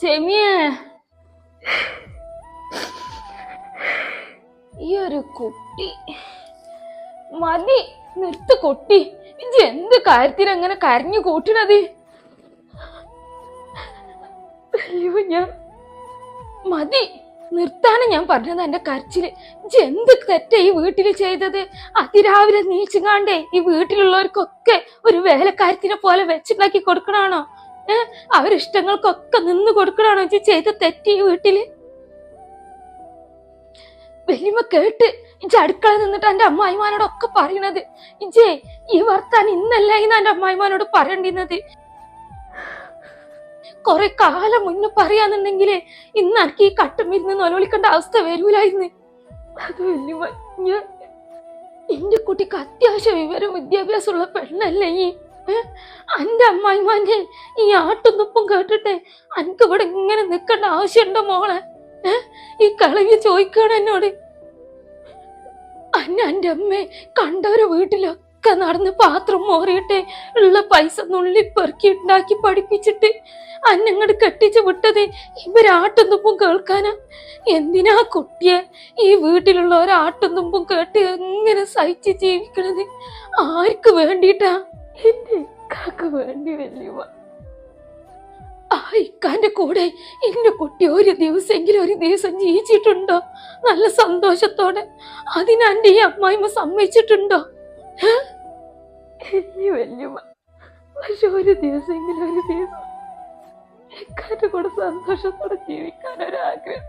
ചെമിയേ, ഈ ഒരു കുട്ടി മതി, നിർത്ത് കുട്ടി. ഇജ്ജ് എന്ത് കാര്യത്തിന് അങ്ങനെ കരഞ്ഞു കൂട്ടണത്? അയ്യോ, ഞാൻ മതി, നിർത്താണ് ഞാൻ പറഞ്ഞത്. എന്റെ കരച്ചില് ഇജ്ജ് എന്ത് തെറ്റാ ഈ വീട്ടില് ചെയ്തത്? അതിരാവിലെ നീച്ചുകാണ്ടേ ഈ വീട്ടിലുള്ളവർക്കൊക്കെ ഒരു വേലക്കാരത്തിനെ പോലെ വെച്ചുണ്ടാക്കി കൊടുക്കണാണോ? അവരിഷ്ടങ്ങൾക്കൊക്കെ നിന്ന് കൊടുക്കണാണോ ഇജ്ജ് ചെയ്ത തെറ്റ് ഈ വീട്ടില്? വലിയമ്മ കേട്ട് ഇജ്ജ് അടുക്കള നിന്നിട്ട് എന്റെ അമ്മായിമാനോടൊക്കെ പറയണത്. ഇജ്ജേ ഈ വർത്താനം ഇന്നല്ല ഇന്ന് എന്റെ അമ്മായിമാനോട് പറയണ്ടിരുന്നത്. കൊറേ കാലം മുന്നേ പറയാന്നുണ്ടെങ്കിലേ ഇന്ന് എനിക്ക് ഈ കട്ടുമിരുന്ന് നൊലോളിക്കേണ്ട അവസ്ഥ വരൂലായിരുന്നു. അത് വലിയമ്മ, ഞാൻ എന്റെ കുട്ടിക്ക് അത്യാവശ്യം വിവരം വിദ്യാഭ്യാസമുള്ള പെണ്ണല്ലേ ഈ എന്റെ അമ്മായിമാന്റെ ഈ ആട്ടും തുപ്പും കേട്ടിട്ടെ എനിക്ക് ഇവിടെ ഇങ്ങനെ നിൽക്കേണ്ട ആവശ്യമുണ്ടോ മോളെ? ഈ കളവി ചോദിക്കണം എന്നോട്. എന്റെ അമ്മയെ കണ്ടവരെ വീട്ടിലൊക്കെ നടന്ന് പാത്രം മോറിയിട്ട് ഉള്ള പൈസ നുള്ളി പെറുക്കി ഉണ്ടാക്കി പഠിപ്പിച്ചിട്ട് അന്നങ്ങോട്ട് കെട്ടിച്ചു വിട്ടത് ഇവരാട്ടും തുമ്പും കേൾക്കാനാ? എന്തിനാ കുട്ടിയെ ഈ വീട്ടിലുള്ള ഒരാട്ടും തുമ്പും കേട്ട് എങ്ങനെ സഹിച്ച് ജീവിക്കണത്? ആർക്ക് വേണ്ടിട്ടാ? എന്റെ ഇക്കാക്ക് വേണ്ടി. വല്യമ്മ, ആ ഇക്കാന്റെ കൂടെ എന്റെ കുട്ടി ഒരു ദിവസം ജീവിച്ചിട്ടുണ്ടോ നല്ല സന്തോഷത്തോടെ? അതിനെന്റെ ഈ അമ്മായിമ്മ സമ്മതിച്ചിട്ടുണ്ടോ? വല്യമ്മ, പക്ഷെ ഒരു ദിവസം ഇക്കാന്റെ കൂടെ സന്തോഷത്തോടെ ജീവിക്കാൻ ഒരാഗ്രഹം.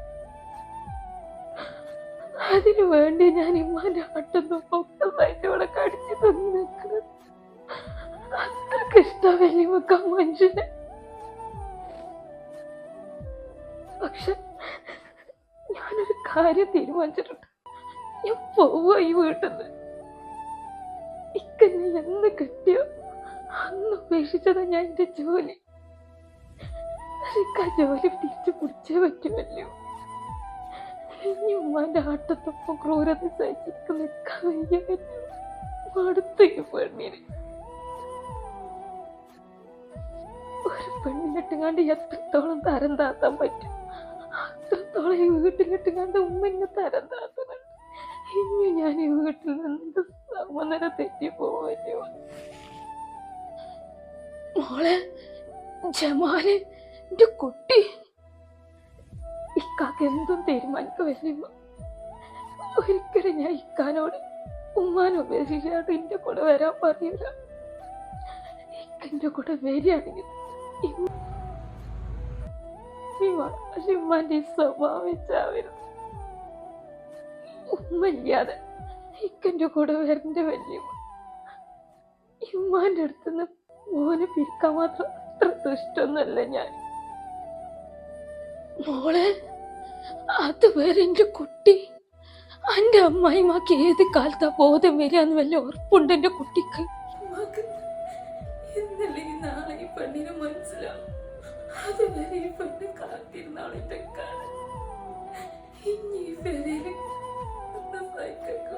അതിനു വേണ്ടി ഞാൻ ഇമ്മാന്റെ ആട്ടുന്നു പൊക്ക സൈറ്റോടെ കടിച്ചു തന്നു നിൽക്കുന്നത്. അത്രക്ക് ഇഷ്ടം വല്യമ്മക്ക് ആ മനുഷ്യനെ. പക്ഷെ ഞാനൊരു കാര്യം തീരുമാനിച്ചിട്ടുണ്ട്. ഞാൻ പോവുക ഈ വീട്ടിൽ നിന്ന്. ഇക്കന്നെ എന്ന് കിട്ടിയോ അന്ന് ഉപേക്ഷിച്ചതാ ഞാൻ എന്റെ ജോലി. എനിക്ക് ആ ജോലി തിരിച്ചു പിടിച്ചേ പറ്റുമല്ലോ. ഇനി ഉമ്മാന്റെ ആട്ടത്തൊപ്പം ക്രൂരത സഹിച്ചിട്ട് നിൽക്കാൻ വയ്യ. അടുത്ത ഈ പെണ്ണിന് ഒരു പെണ്ണിനിട്ടുകാണ്ട് എത്രത്തോളം തരം താത്താൻ പറ്റും അത്രത്തോളം ഈ വീട്ടിലിട്ടുകാണ്ട് ഉമ്മന്നെ തരം താത്തുന്നുണ്ട്. ഇനി ഞാൻ ഈ വീട്ടിൽ നിന്ന് സമനില തെറ്റിപ്പോവല്ലോ. മോളെ ജമാല്, എന്റെ കുട്ടി, ഇക്കാക്ക് എന്തും തീരുമാനിക്ക വല്യമ്മ. ഒരിക്കലും ഞാൻ ഇക്കാനോട് ഉമ്മാനെ ഉപേക്ഷിക്കാണ്ട് എന്റെ കൂടെ വരാൻ പറയൂല. ഇക്കന്റെ കൂടെ വരികയാണെങ്കിൽ ഉമ്മാന്റെ സ്വഭാവം വെച്ചാവരുത്. ഉമ്മയില്ലാതെ ഇക്കന്റെ കൂടെ വരണ്ട വല്യമ്മ. ഉമ്മാന്റെ അടുത്തുനിന്ന് മോനെ പിരിക്കാൻ മാത്രം അത്ര ദുഷ്ടൊന്നുമല്ല ഞാൻ. മോളെ, അതുവരെ എന്റെ കുട്ടി, എന്റെ അമ്മായിമാക്ക് ഏത് കാലത്താ ബോധം വരികയെന്ന് വല്ല ഉറപ്പുണ്ട് എന്റെ കുട്ടിക്ക്? ഇന്നലെ ഈ നാളെ ഈ പെണ്ണിനെ മനസ്സിലാവും. അതുവരെ ഈ പെണ്ണ് കാത്തിരുന്നാളിട്ടൊക്കെയാണ്. ഇനി ഈ പേരേല് സഹിക്കും.